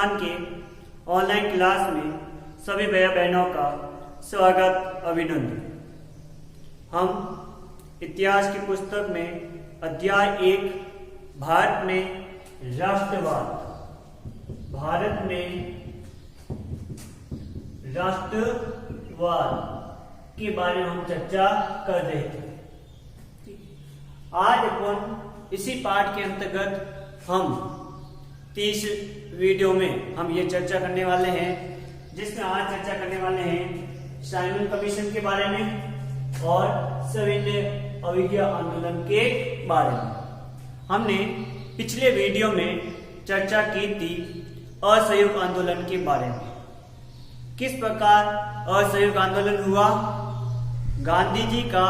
हिंदुस्तान के online class में सभी भैया बहनों का स्वागत अभिनंदन। हम इतिहास की पुस्तक में अध्याय 1 भारत में राष्ट्रवाद के बारे में हम चर्चा कर रहे थे। आज अपन इसी पाठ के अंतर्गत हम 30 वीडियो में हम ये चर्चा करने वाले हैं, जिसमें आज चर्चा करने वाले हैं साइमन कमीशन के बारे में और सविनय अवज्ञा आंदोलन के बारे में। हमने पिछले वीडियो में चर्चा की थी असहयोग आंदोलन के बारे में। किस प्रकार असहयोग आंदोलन हुआ, गांधी जी का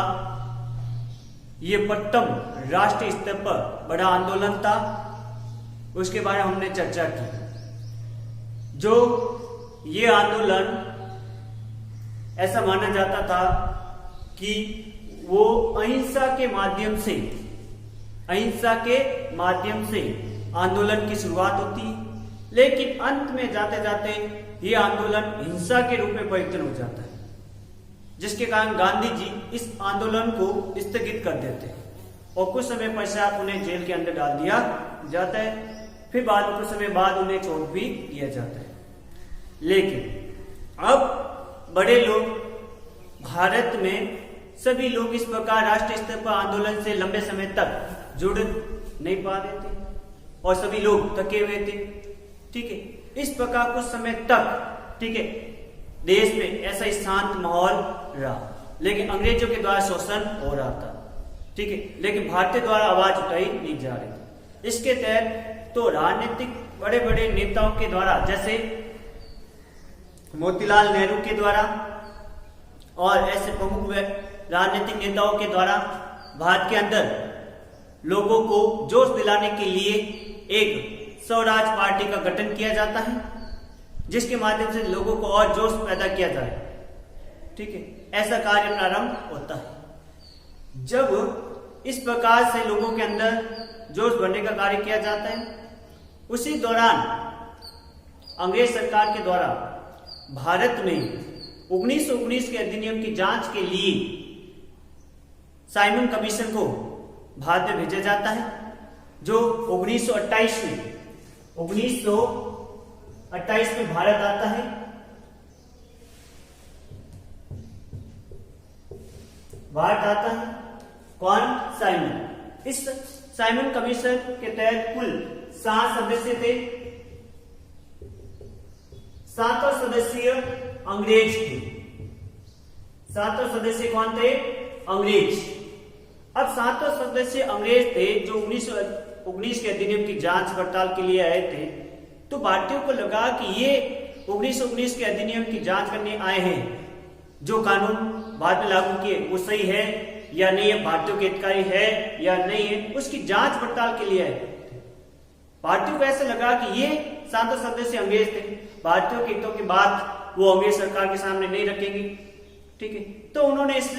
ये प्रथम राष्ट्रीय स्तर पर बड़ा आंदोलन था, उसके बारे में हमने चर्चा की। जो ये आंदोलन ऐसा माना जाता था कि वो अहिंसा के माध्यम से आंदोलन की शुरुआत होती, लेकिन अंत में जाते जाते ये आंदोलन हिंसा के रूप में परिवर्तन हो जाता है, जिसके कारण गांधी जी इस आंदोलन को स्थगित कर देते हैं और कुछ समय पश्चात उन्हें जेल के अंदर डाल दिया जाता है। फिर कुछ समय बाद उन्हें छोड़ भी दिया जाता है। लेकिन अब बड़े लोग भारत में सभी लोग इस प्रकार राष्ट्रीय स्तर पर आंदोलन से लंबे समय तक जुड़ नहीं पा रहे थे और सभी लोग थके हुए थे। ठीक है, इस प्रकार कुछ समय तक देश में ऐसा शांत माहौल रहा, लेकिन अंग्रेजों के द्वारा शोषण हो रहा था। ठीक है, लेकिन भारतीय द्वारा आवाज उठाई नहीं जा रही थी। इसके तहत तो राजनीतिक बड़े बड़े नेताओं के द्वारा, जैसे मोतीलाल नेहरू के द्वारा और ऐसे प्रमुख राजनीतिक नेताओं के द्वारा भारत के अंदर लोगों को जोश दिलाने के लिए एक स्वराज पार्टी का गठन किया जाता है, जिसके माध्यम से लोगों को और जोश पैदा किया जाए। ठीक है, ऐसा कार्य प्रारंभ होता है। जब इस प्रकार से लोगों के अंदर जोश भरने का कार्य किया जाता है, उसी दौरान अंग्रेज सरकार के द्वारा भारत में 1919 के अधिनियम की जांच के लिए साइमन कमीशन को भारत में भेजा जाता है, जो 1928 में भारत आता है। कौन? साइमन। इस साइमन कमीशन के तहत कुल 7 सदस्य थे। 7 सदस्य अंग्रेज थे। 7 सदस्य कौन थे? अंग्रेज। अब 7 सदस्य अंग्रेज थे जो 1919 के अधिनियम की जांच पड़ताल के लिए आए थे। तो भारतीयों को लगा कि ये 1919 के अधिनियम की जांच करने आए हैं, जो कानून बाद में लागू किए वो सही है या नहीं है, भारतीयों के हितकारी है या नहीं है, उसकी जांच पड़ताल के लिए आए। भारतीयों को ऐसा लगा कि ये 7 सदस्य अंग्रेज थे, भारतीयों के हितों की बात वो अंग्रेज सरकार के सामने नहीं रखेंगे। ठीक है, तो उन्होंने इस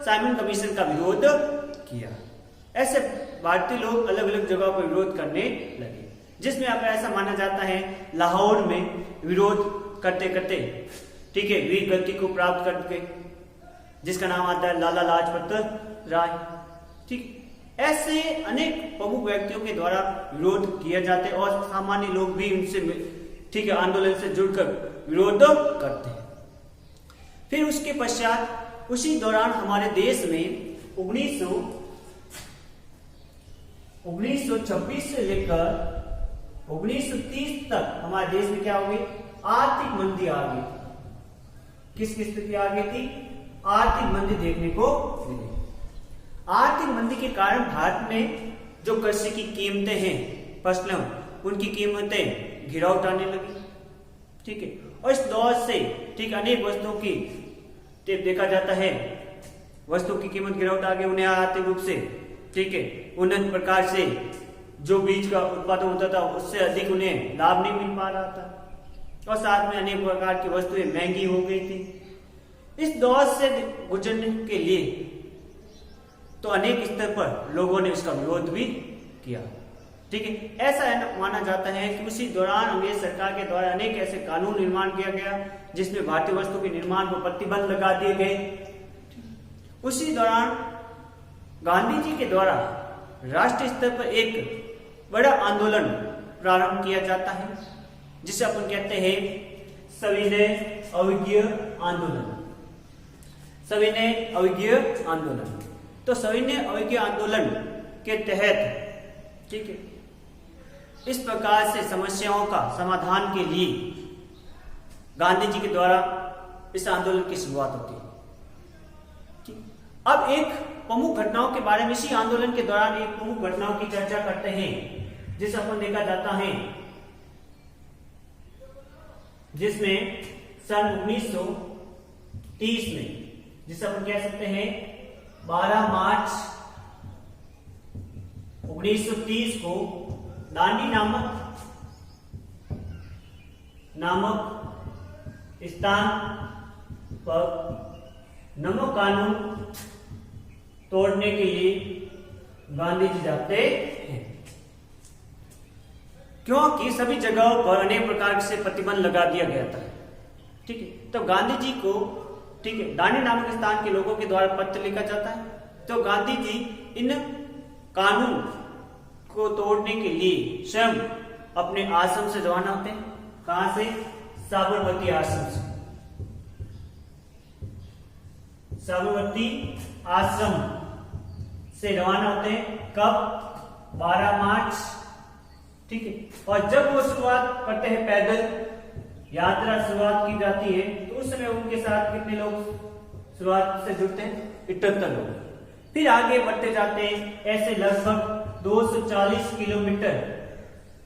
साइमन कमीशन का विरोध किया। ऐसे भारतीय लोग अलग अलग जगहों पर विरोध करने लगे, जिसमें अब ऐसा माना जाता है लाहौर में विरोध करते करते वीर गति को प्राप्त करके, जिसका नाम आता है लाला लाजपत राय। ठीक, ऐसे अनेक प्रमुख व्यक्तियों के द्वारा विरोध किया जाते और सामान्य लोग भी उनसे आंदोलन से जुड़कर विरोध करते हैं। फिर उसके पश्चात उसी दौरान हमारे देश में 1926 से लेकर 1930 तक हमारे देश में क्या हो गई? आर्थिक मंदी आ गई थी। किसकी स्थिति आ गई थी? आर्थिक मंदी देखने को मिली। आर्थिक मंदी के कारण भारत में जो कृषि की कीमतें हैं, फसलों, उनकी कीमतें गिरावट उठाने लगी। ठीक है, और इस दौर से अनेक वस्तुओं की देखा जाता है, वस्तुओं की कीमत गिरावट आ गई, उन्हें आर्थिक रूप से उन्नत प्रकार से जो बीज का उत्पादन होता था उससे अधिक उन्हें लाभ नहीं मिल पा रहा था, और साथ में अनेक प्रकार की वस्तुएं महंगी हो गई थी। इस दौर से गुजरने के लिए तो अनेक स्तर पर लोगों ने उसका विरोध भी किया। ठीक है, ऐसा माना जाता है कि उसी दौरान अंग्रेज सरकार के द्वारा अनेक ऐसे कानून निर्माण किया गया जिसमें भारतीय वस्तु के निर्माण को प्रतिबंध लगा दिए गए। उसी दौरान गांधी जी के द्वारा राष्ट्रीय स्तर पर एक बड़ा आंदोलन प्रारंभ किया जाता है जिसे अपन कहते हैं सविनय अवज्ञा आंदोलन। सविनय अवज्ञा आंदोलन। तो सविनय अवज्ञा आंदोलन के तहत, ठीक है, इस प्रकार से समस्याओं का समाधान के लिए गांधी जी के द्वारा इस आंदोलन की शुरुआत होती है। अब एक प्रमुख घटनाओं के बारे में, इसी आंदोलन के दौरान एक प्रमुख घटनाओं की चर्चा करते हैं जिसे अपन देखा जाता है, जिसमें सन 1930 में, जिसे अपन कह सकते हैं 12 मार्च 1930 को दांडी नामक स्थान पर नमक कानून तोड़ने के लिए गांधी जी जाते हैं, क्योंकि सभी जगहों पर अनेक प्रकार से प्रतिबंध लगा दिया गया था। ठीक है, तो गांधी जी को, ठीक है, दांडी नामक स्थान के लोगों के द्वारा पत्र लिखा जाता है। तो गांधी जी इन कानून को तोड़ने के लिए स्वयं अपने आश्रम से रवाना होते हैं। कहां से? साबरमती आश्रम से। साबरमती आश्रम से रवाना होते हैं। कब? 12 मार्च। ठीक है, और जब वो शुरुआत करते हैं, पैदल यात्रा शुरुआत की जाती है, तो उस समय उनके साथ कितने लोग शुरुआत से जुड़ते हैं? 78 लोग। फिर आगे बढ़ते जाते हैं, ऐसे लगभग 240 किलोमीटर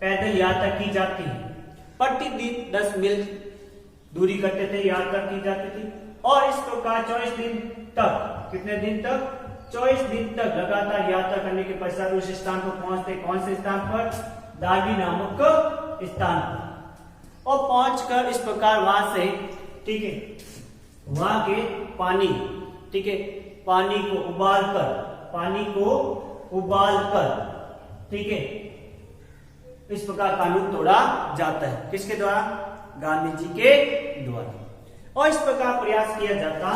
पैदल यात्रा की जाती है। प्रतिदिन 10 मील दूरी करते थे, यात्रा की जाती थी, और इस प्रकार 24 दिन तक, कितने दिन तक? 24 दिन तक लगातार यात्रा करने के पश्चात उस स्थान पर पहुंचते। कौन से स्थान पर? दांडी नामक स्थान पर। और पहुंचकर इस प्रकार वहां से, ठीक है, वहां के पानी, ठीक है, पानी को उबालकर, ठीक है, इस प्रकार कानून तोड़ा जाता है। किसके द्वारा? गांधी जी के द्वारा। और इस प्रकार प्रयास किया जाता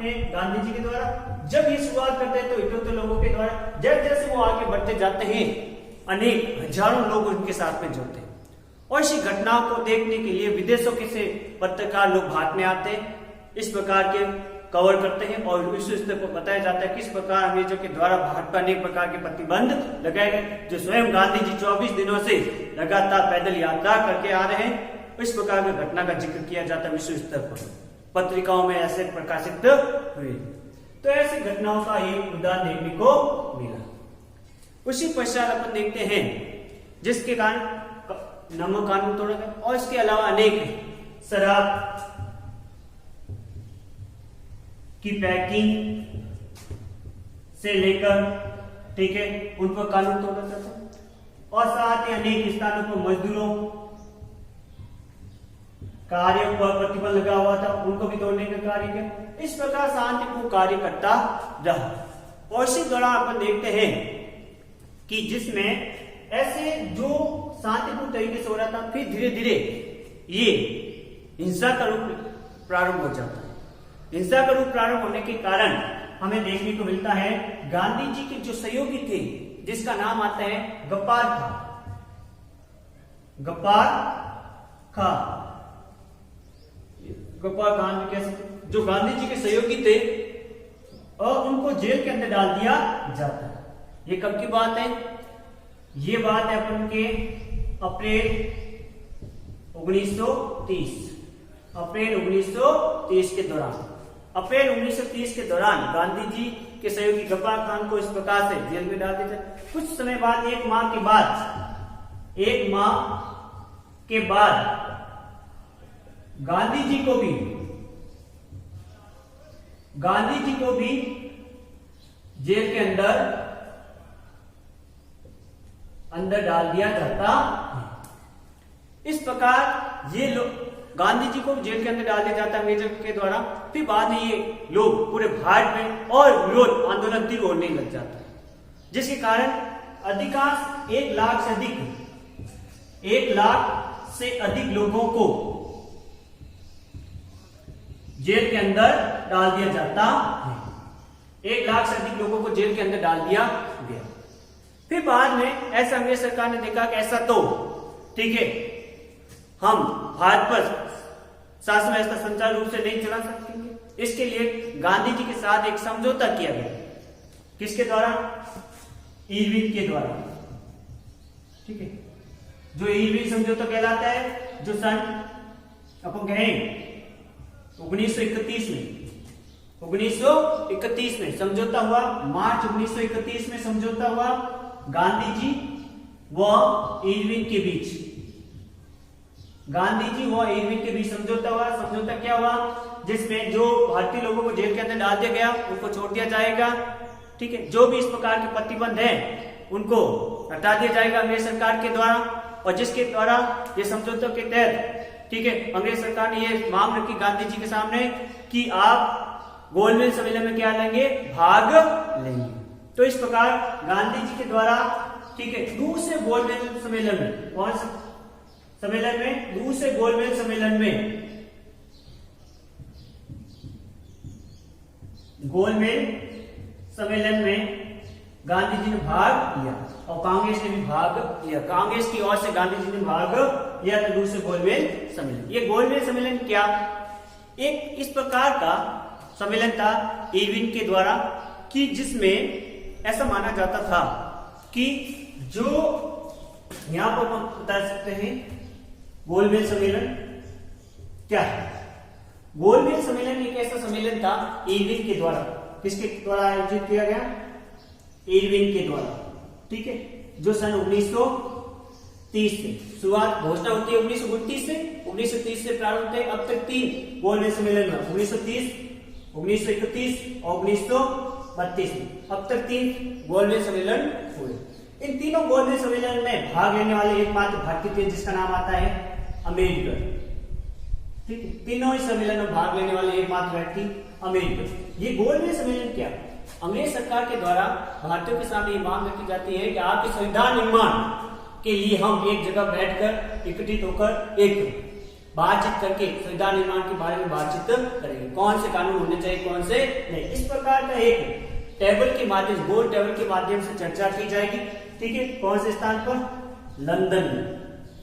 है गांधी जी के द्वारा। जब ये शुरुआत करते हैं तो 78 लोगों के द्वारा, जैसे जैसे वो आगे बढ़ते जाते हैं, अनेक हजारों लोग उनके साथ में जुड़ते हैं। और इसी घटनाओं को देखने के लिए विदेशों के से पत्रकार लोग भारत में आते हैं, इस प्रकार के कवर करते हैं और विश्व स्तर पर बताया जाता है किस प्रकार अंग्रेजों के द्वारा भारत पर अनेक प्रकार के प्रतिबंध लगाए गए, जो स्वयं गांधी जी 24 दिनों से लगातार पैदल यात्रा करके आ रहे हैं। इस प्रकार की घटना का जिक्र किया जाता है विश्व स्तर पर, पत्रिकाओं में ऐसे प्रकाशित हुए। तो ऐसी घटनाओं का एक उदाहरण देखने को मिला। उसी पश्चात अपन देखते हैं जिसके कारण नमक कानून तोड़ा गया, और इसके अलावा अनेक शराब की पैकिंग से लेकर, ठीक है, उन पर कानून तोड़ा जाता है। और साथ ही अनेक स्थानों पर मजदूरों कार्य पर प्रतिबंध लगा हुआ था, उनको भी तोड़ने का कार्य किया। इस प्रकार शांतिपूर्ण कार्य करता रहा। और इसी दौरान अपन देखते हैं कि जिसमें ऐसे जो शांतिपूर्ण तरीके से हो रहा था, फिर धीरे धीरे ये हिंसा का रूप प्रारंभ हो जाता है। हिंसा का रूप प्रारंभ होने के कारण हमें देखने को मिलता है गांधी जी के जो सहयोगी थे, जिसका नाम आता है गप्पार खान कह सकते, जो गांधी जी के सहयोगी थे, और उनको जेल के अंदर डाल दिया जाता है। ये कब की बात है? ये बात है अपन के अप्रैल 1930 के दौरान। अप्रैल 1930 के दौरान गांधी जी के सहयोगी गप्पार खान को इस प्रकार से जेल में डाल दिया। कुछ समय बाद, एक माह के बाद गांधी जी को भी जेल के अंदर डाल दिया जाता है। इस प्रकार ये लोग, गांधी जी को जेल के अंदर डाल दिया जाता है अंग्रेजों के द्वारा। फिर बाद में ये लोग पूरे भारत में और विरोध आंदोलन तीव्र होने लग जाता है, जिसके कारण अधिकांश 1 लाख से अधिक लोगों को जेल के अंदर डाल दिया जाता है। 1 लाख से अधिक लोगों को जेल के अंदर डाल दिया गया। फिर बाद में ऐसा अंग्रेज सरकार ने देखा कि ऐसा तो ठीक है, हम भारत पर शासन व्यवस्था सुचारू रूप से नहीं चला सकेंगे। इसके लिए गांधी जी के साथ एक समझौता किया गया। किसके द्वारा? इरविन के द्वारा। ठीक है, जो इरविन समझौता कहलाता है, जो सन अपन कहें 1931 में समझौता हुआ। मार्च 1931 में समझौता हुआ गांधी जी व इरविन के बीच। गांधी जी व इरविन के बीच समझौता हुआ। समझौता क्या हुआ? जिसमें जो भारतीय लोगों को जेल के अंदर डाल दिया गया उनको छोड़ दिया जाएगा। ठीक है, जो भी इस प्रकार के प्रतिबंध है उनको हटा दिया जाएगा अंग्रेज सरकार के द्वारा। और जिसके द्वारा ये समझौते के तहत ठीक है, अंग्रेज सरकार ने ये मांग रखी गांधी जी के सामने कि आप गोलमेज सम्मेलन में क्या लेंगे? भाग लेंगे। तो इस प्रकार गांधी जी के द्वारा ठीक है, दूसरे गोलमेज सम्मेलन में, कौन से सम्मेलन में? दूसरे गोलमेज सम्मेलन में, गोलमेज सम्मेलन में गांधी जी ने भाग लिया और कांग्रेस ने भी भाग लिया। कांग्रेस की ओर से गांधी जी ने भाग लिया तो दूसरे गोलमेज सम्मेलन। ये गोलमेज सम्मेलन क्या? एक इस प्रकार का सम्मेलन था इरविन के द्वारा कि जिसमें ऐसा माना जाता था कि जो यहां पर हम बता सकते हैं गोलमेज सम्मेलन क्या है। गोलमेज सम्मेलन एक ऐसा सम्मेलन था इरविन के द्वारा। किसके द्वारा आयोजित किया गया? इरविन के द्वारा। ठीक है, जो सन 1930 से शुरुआत घोषणा होती है 1929 से। 1930 से प्रारंभ होते हैं। अब तक 3 गोलमेज सम्मेलन में 1930, 1931 और 1932 में अब तक 3 गोलमेज सम्मेलन हुए। इन तीनों गोलमेज सम्मेलन में भाग लेने वाले एकमात्र भारतीय थे जिसका नाम आता है अम्बेडकर। ठीक है, तीनों ही सम्मेलन में भाग लेने वाले एकमात्र व्यक्ति अम्बेडकर। ये गोलमेज सम्मेलन क्या? अंग्रेज सरकार के द्वारा भारतीयों के सामने ये मांग रखी जाती है कि आपके संविधान निर्माण के लिए हम एक जगह बैठकर एकत्रित होकर एक बातचीत करके संविधान निर्माण के बारे में बातचीत करेंगे। कौन से कानून होने चाहिए, कौन से नहीं। इस प्रकार का एक टेबल के माध्यम, गोल टेबल के माध्यम से चर्चा की जाएगी। ठीक है, कौन से स्थान पर? लंदन में।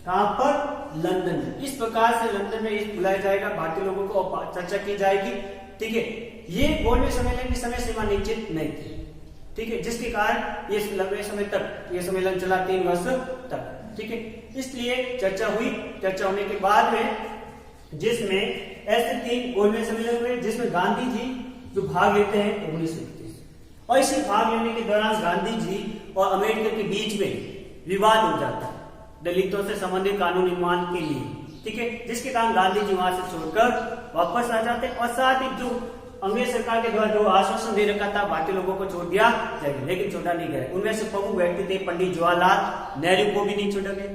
कहां पर? लंदन में। इस प्रकार से लंदन में बुलाया जाएगा भारतीय लोगों को और चर्चा की जाएगी। ठीक है, ये गोलमेज सम्मेलन की समय सीमा निश्चित नहीं थी। ठीक है, जिसके कारण ये लंबे समय तक ये सम्मेलन चला, 3 वर्ष तक। ठीक है, इसलिए चर्चा हुई। चर्चा होने के बाद में जिसमें ऐसे 3 गोलमेज सम्मेलन हुए जिसमें गांधी जी जो भाग लेते हैं 1931। और इसी भाग लेने के दौरान गांधी जी और अम्बेडकर के बीच में विवाद हो जाता है दलितों से संबंधित कानून निर्माण के लिए। ठीक है, जिसके कारण गांधी जी वहां से छोड़कर वापस आ जाते हैं। और साथ ही जो अंग्रेज सरकार के द्वारा जो आश्वासन दे रखा था भारतीय लोगों को छोड़ दिया जाएगा, लेकिन छोड़ा नहीं गया। उनमें से प्रमुख व्यक्ति थे पंडित जवाहरलाल नेहरू को भी नहीं छोड़ा गया,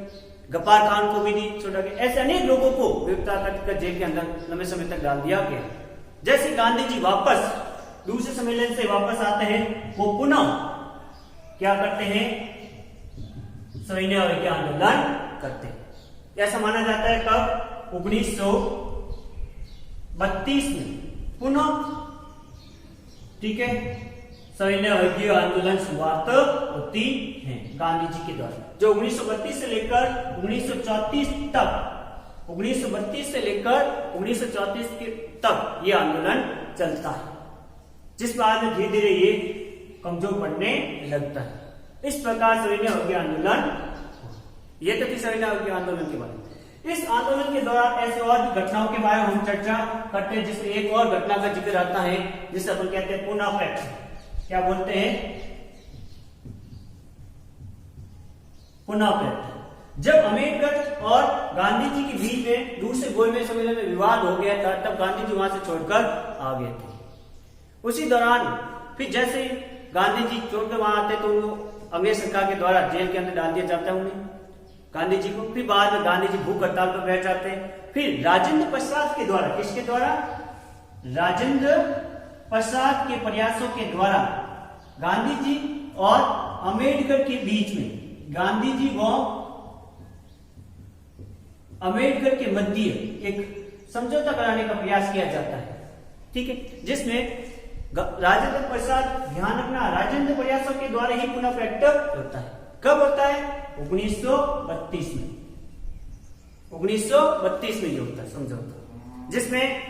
गफ्फार खान को भी नहीं छोड़ा गया। ऐसे अनेक लोगों को गिरफ्तार कर जेल के अंदर लंबे समय तक डाल दिया गया। जैसे गांधी जी वापस दूसरे सम्मेलन से वापस आते हैं, वो पुनः क्या करते हैं? सविनय अवज्ञा आंदोलन करते हैं। ऐसा माना जाता है कब? 1932 में पुनः ठीक है सविनय अवज्ञा आंदोलन शुरुआत होती है गांधी जी के द्वारा, जो 1932 से लेकर 1934 तक 1932 से लेकर 1934 तक ये आंदोलन चलता है, जिस बाद में धीरे धीरे ये कमजोर पड़ने लगता है। इस प्रकार सविनय अवज्ञा आंदोलन, ये तो थी सविनय अवज्ञा आंदोलन के बारे में। इस आंदोलन के दौरान ऐसे और भी घटनाओं के बारे में हम चर्चा करते हैं, जिसमें एक और घटना का जिक्र आता है जिसे अपन कहते हैं पूना फैक्ट। क्या बोलते हैं? पूना फैक्ट। जब अम्बेडकर और गांधी जी के बीच में दूसरे गोलमेज सम्मेलन में विवाद हो गया था, तब गांधी जी वहां से छोड़कर आ गए थे। उसी दौरान फिर जैसे गांधी जी छोड़कर वहां आते तो अंग्रेज सरकार के द्वारा जेल के अंदर डाल दिया जाता है उन्हें, गांधी जी को। फिर बाद में गांधी जी भूख हड़ताल पर बैठ जाते हैं। फिर राजेंद्र प्रसाद के द्वारा, किसके द्वारा? राजेंद्र प्रसाद के प्रयासों के द्वारा गांधी जी और अम्बेडकर के बीच में गांधी जी व अम्बेडकर के मध्य एक समझौता कराने का प्रयास किया जाता है, ठीक है, जिसमें राजेंद्र प्रसाद, ध्यान रखना, राजेंद्र प्रयासों के द्वारा ही पुनः प्रकट होता है। कब होता है? 1932 में। 1932 में ये होता है समझौता, जिसमें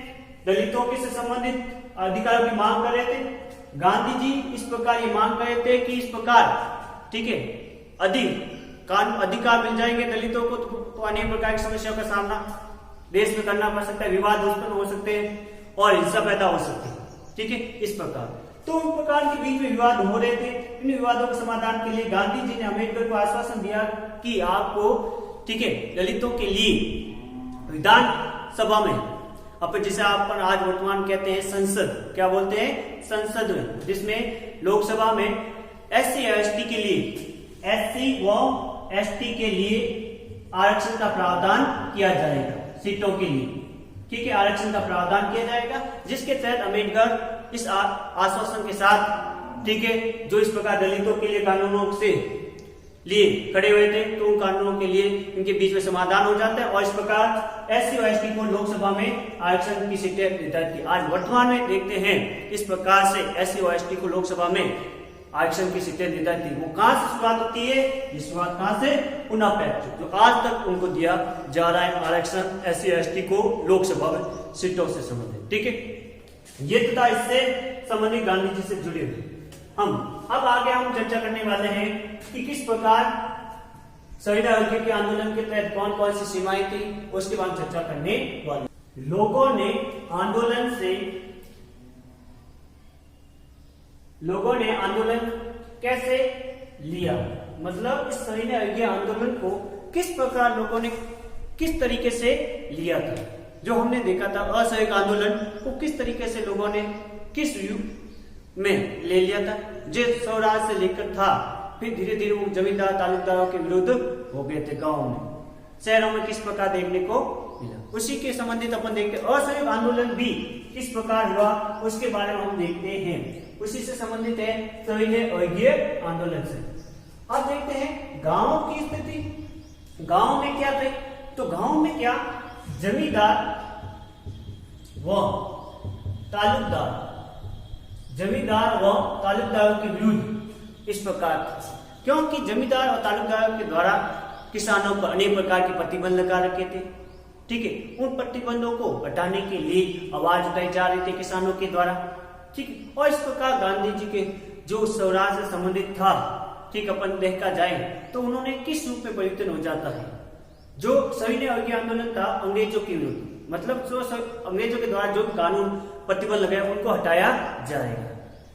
दलितों के से संबंधित अधिकारों की मांग कर रहे थे। गांधी जी इस प्रकार ये मांग कर रहे थे कि इस प्रकार, ठीक है, अधिकार मिल जाएंगे दलितों को तो अनेक प्रकार की समस्याओं का सामना देश में करना पड़ सकता है, विवाद उत्पन्न हो सकते हैं और हिंसा पैदा हो सकती है, ठीक है, इस प्रकार। तो उन प्रकार के बीच में विवाद हो रहे थे। इन विवादों के समाधान के लिए गांधी जी ने अम्बेडकर को आश्वासन दिया कि आपको, ठीक है, दलितों के लिए विधान सभा में, अपन जिसे आप आज वर्तमान कहते हैं संसद, क्या बोलते हैं? संसद में, जिसमें लोकसभा में एससी एसटी के लिए, एससी व एसटी के लिए आरक्षण का प्रावधान किया जाएगा, सीटों के लिए, ठीक है, आरक्षण का प्रावधान किया जाएगा, जिसके तहत अम्बेडकर इस आश्वासन के साथ, ठीक है, जो इस प्रकार दलितों के लिए कानूनों से लिए खड़े हुए थे, तो उन कानूनों के लिए इनके बीच में समाधान हो जाता है और इस प्रकार एससी और एसटी को लोकसभा में आरक्षण की सीटें निर्धारित की। आज वर्तमान में देखते हैं इस प्रकार से एससी और एसटी को लोकसभा में आरक्षण की सीटें निर्धारित थी। वो कहां से शुरुआत होती है? ये शुरुआत कहां से? पुनः पैक्ट, जो आज तक उनको दिया जा रहा है आरक्षण एससी एसटी को लोकसभा में सीटों से संबंधित, ठीक है। ये तथा इससे संबंधित गांधी जी से जुड़े हुए हम अब आगे हम चर्चा करने वाले हैं कि किस प्रकार संविदा हल्के के आंदोलन के तहत कौन कौन सी सीमाएं थी, उसके बाद चर्चा करने वाले। लोगों ने आंदोलन कैसे लिया, मतलब इस सविनय अवज्ञा आंदोलन को किस प्रकार लोगों ने किस तरीके से लिया था। जो हमने देखा था असहयोग आंदोलन को किस तरीके से लोगों ने किस युग में ले लिया था, जो स्वराज से लेकर था, फिर धीरे धीरे वो जमींदार तालुकदारों के विरुद्ध हो गए थे, गांव में, शहरों में किस प्रकार देखने को मिला, उसी के संबंधित अपन देखते हैं। असहयोग आंदोलन भी किस प्रकार हुआ उसके बारे में हम देखते हैं, उसी से संबंधित है सविनय अवज्ञा आंदोलन से। अब देखते हैं गांव की स्थिति। गांव में क्या थे? तो गांव में क्या, जमींदार व तालुकदारों के विरुद्ध इस प्रकार, क्योंकि जमींदार और तालुकदारों के द्वारा किसानों पर अनेक प्रकार के प्रतिबंध लगा रखे थे, ठीक है। उन प्रतिबंधों को हटाने के लिए आवाज उठाई जा रही थी किसानों के द्वारा, ठीक। और इस प्रकार गांधी जी के जो स्वराज से संबंधित था, ठीक, अपन देखा जाए तो उन्होंने किस रूप में परिवर्तन हो जाता है। जो सविनय अवज्ञा आंदोलन था अंग्रेजों के विरुद्ध, मतलब जो अंग्रेजों के द्वारा जो कानून प्रतिबंध लगाए उनको हटाया जाएगा,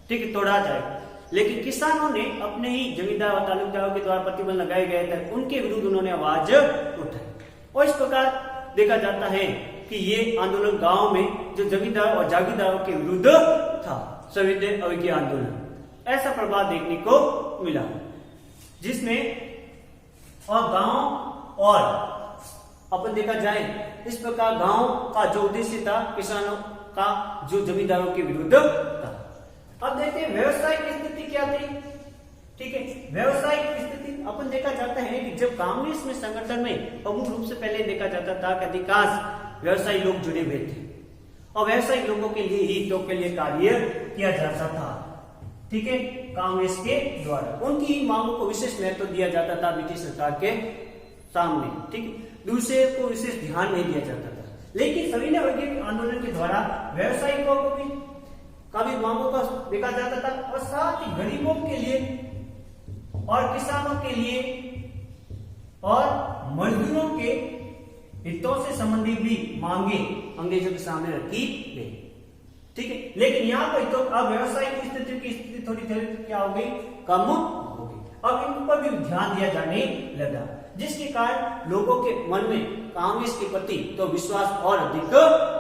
ठीक है, तोड़ा जाएगा। लेकिन किसानों ने अपने ही जमींदार और तालुकदारों के द्वारा प्रतिबंध लगाए गए थे, उनके विरुद्ध उन्होंने आवाज उठाई। और इस प्रकार देखा जाता है कि ये आंदोलन गांव में जो जमींदार और जागीरदारों के विरुद्ध था, सविनय अवज्ञा आंदोलन, ऐसा प्रभाव देखने को मिला, जिसमें और गांव और अपन देखा जाए इस प्रकार गांव का जो उद्देश्य था किसानों का जो जमींदारों के विरुद्ध था। अब देखते हैं व्यवसायिक स्थिति क्या थी, ठीक है। व्यवसायिक स्थिति अपन देखा जाता है कि जब कांग्रेस में संगठन में प्रमुख रूप से पहले देखा जाता था कि अधिकांश व्यवसायी लोग जुड़े हुए थे और व्यवसायी लोगों के लिए हितों के लिए कार्य किया जाता था, ठीक है, कांग्रेस के द्वारा। उनकी मांगों को विशेष महत्व दिया जाता था ब्रिटिश सरकार के सामने, ठीक, दूसरे को विशेष ध्यान नहीं दिया जाता था। लेकिन सविनय अवज्ञा आंदोलन के द्वारा व्यवसायिकों को भी काफी मांगों का देखा जाता था और साथ ही गरीबों के लिए और किसानों के लिए और मजदूरों के हितों से संबंधित भी मांगे अंग्रेजों के सामने रखी गई, ठीक है। लेकिन यहाँ पर तो अब व्यवसायिक स्थिति की स्थिति थोड़ी क्या हो गई, कम हो गई। अब इन पर भी ध्यान दिया जाने लगा, जिसके कारण लोगों के मन में कांग्रेस के प्रति तो विश्वास और अधिक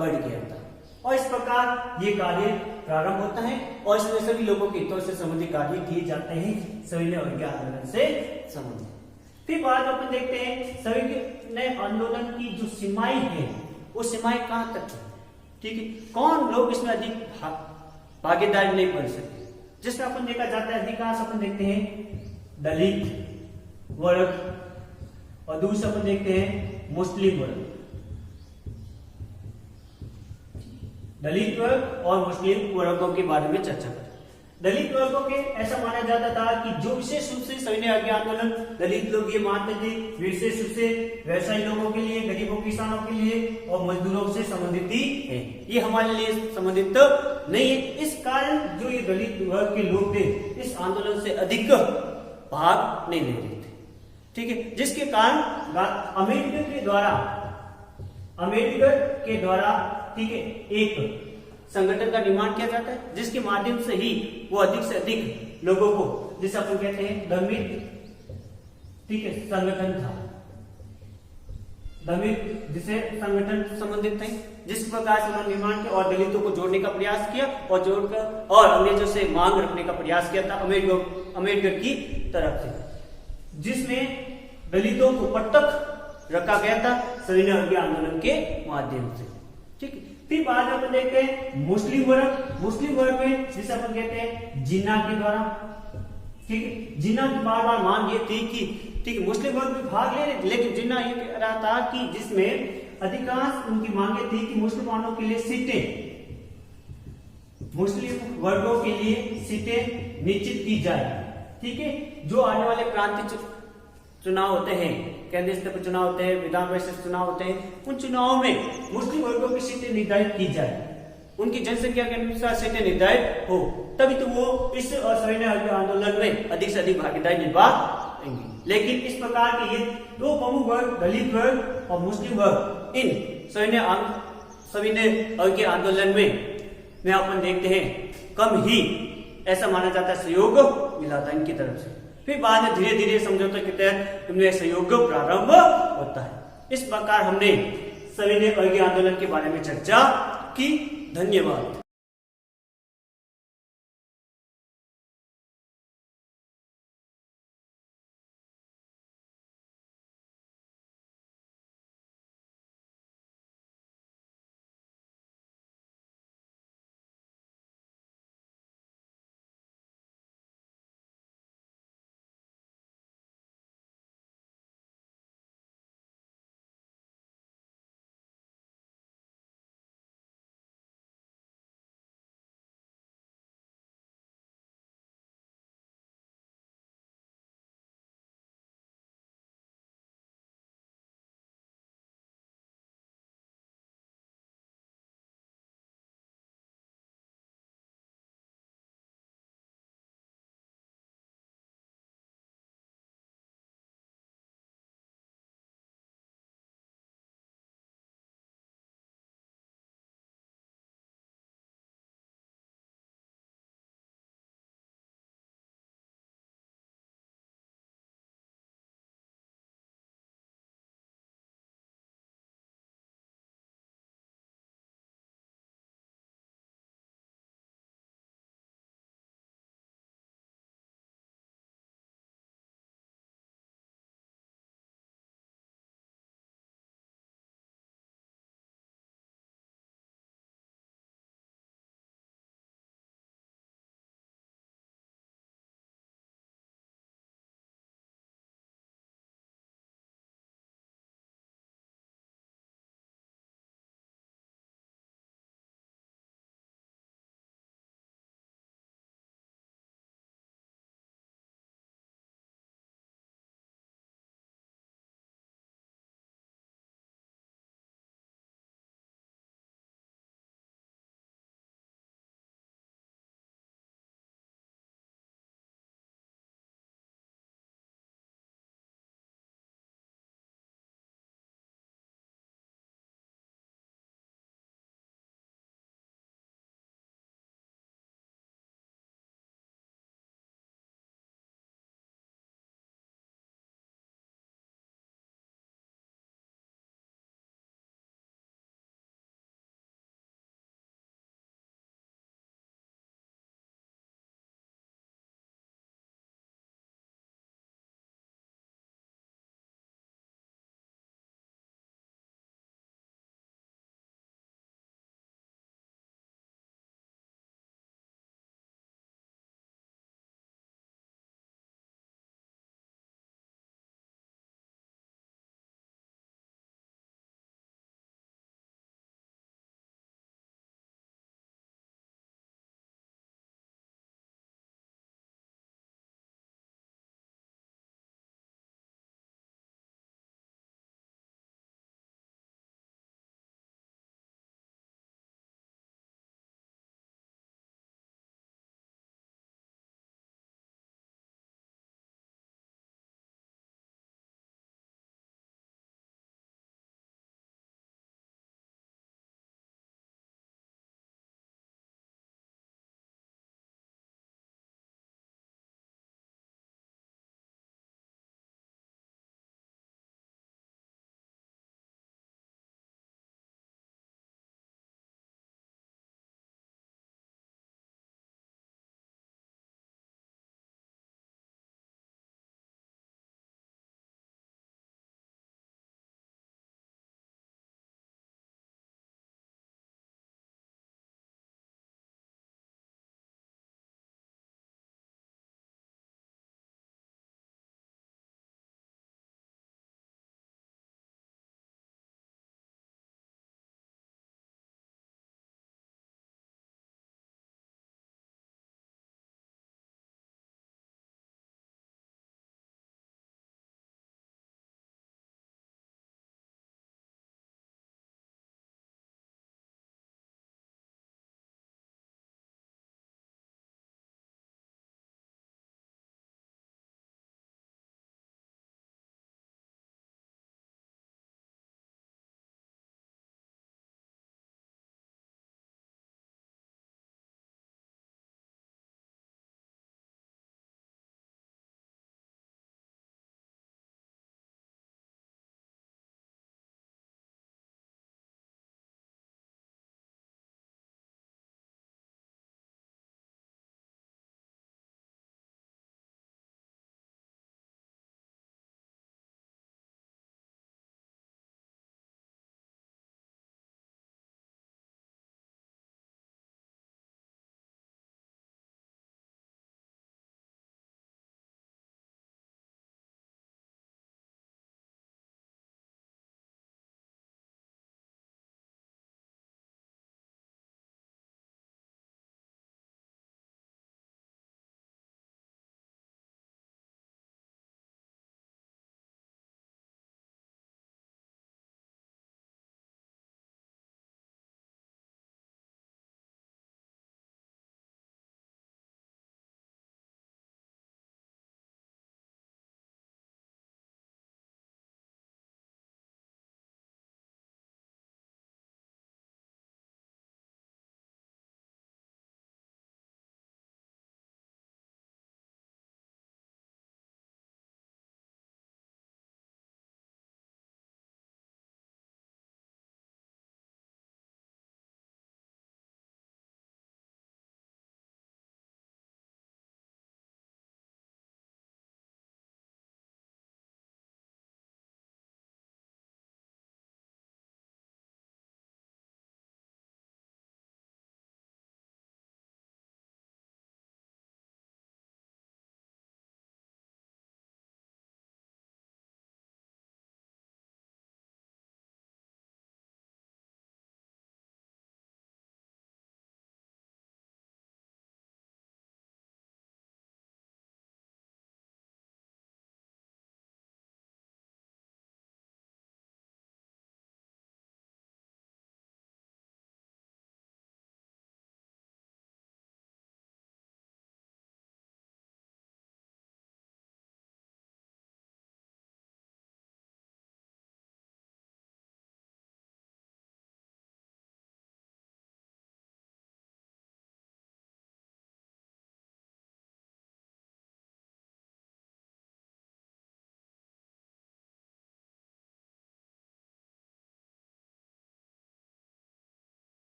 बढ़ गया था और इस प्रकार ये कार्य प्रारंभ होता है और इसमें सभी लोगों के हितों से संबंधित कार्य किए जाते हैं सविनय अवज्ञा आंदोलन से संबंधित। फिर बाद में अपन देखते हैं सविनय आंदोलन की जो सीमाएं हैं वो सीमाएं कहां तक है, ठीक है, कौन लोग इसमें अधिक भागीदारी नहीं बन सकते, जिसमें अपन देखा जाता है अधिकांश अपन देखते हैं दलित, वर्ग और दूसरा अपन देखते हैं मुस्लिम वर्ग। दलित वर्ग और मुस्लिम वर्गों के बारे में चर्चा करें। दलित वर्गों के ऐसा माना जाता था कि जो विशेष रूप से सविनय अवज्ञा आंदोलन दलित लोग ये मानते थे विशेष रूप से व्यवसायी लोगों के लिए, गरीबों किसानों के लिए और मजदूरों से संबंधित ही है, ये हमारे लिए संबंधित नहीं है। इस कारण जो ये दलित वर्ग के लोग थे इस आंदोलन से अधिक भाग नहीं ले रहे थे, ठीक है। जिसके कारण अम्बेडकर के द्वारा ठीक है एक संगठन का निर्माण किया जाता है जिसके माध्यम से ही वो अधिक से अधिक लोगों को, जिसे अपन कहते हैं दलित, ठीक है, संगठन था दलित जिसे संगठन संबंधित थे, जिस प्रकार से उन्होंने निर्माण किया और दलितों को जोड़ने का प्रयास किया और जोड़कर और अंग्रेजों से मांग रखने का प्रयास किया था अम्बेडकर की तरफ से, जिसमें दलितों को प्रत्यक्ष रखा गया था सविनय अवज्ञा आंदोलन के माध्यम से, ठीक है। फिर बाद में अपन देखते हैं मुस्लिम वर्ग में जिसे अपन कहते हैं जिन्ना के द्वारा, ठीक है। जिन्ना की बार बार मांग ये थी कि ठीक है मुस्लिम वर्ग भी भाग ले रहे थे, लेकिन जिन्ना ये कह रहा था कि जिसमें अधिकांश उनकी मांगे थी कि मुसलमानों के लिए सीटें, मुस्लिम वर्गों के लिए सीटें निश्चित की जाए, ठीक है। जो आने वाले क्रांति चुनाव होते हैं, केंद्रीय स्तर पर चुनाव होते हैं, विधान परिषद चुनाव होते हैं, उन चुनावों में मुस्लिम वर्गों की सीटें निर्धारित की जाए, उनकी जनसंख्या के अनुसार सीटें निर्धारित हो, तभी तो वो इस सविनय अवज्ञा आंदोलन में अधिक से अधिक भागीदारी निभाएंगे। लेकिन इस प्रकार के ये दो प्रमुख वर्ग दलित वर्ग और मुस्लिम वर्ग इन सविनय अवज्ञा आंदोलन में अपन देखते हैं कम ही ऐसा माना जाता है सहयोग मिला था इनकी तरफ से। फिर बाद में धीरे धीरे समझौते के तहत इनमें सहयोग प्रारंभ होता है। इस प्रकार हमने सविनय अवज्ञा आंदोलन के बारे में चर्चा की। धन्यवाद।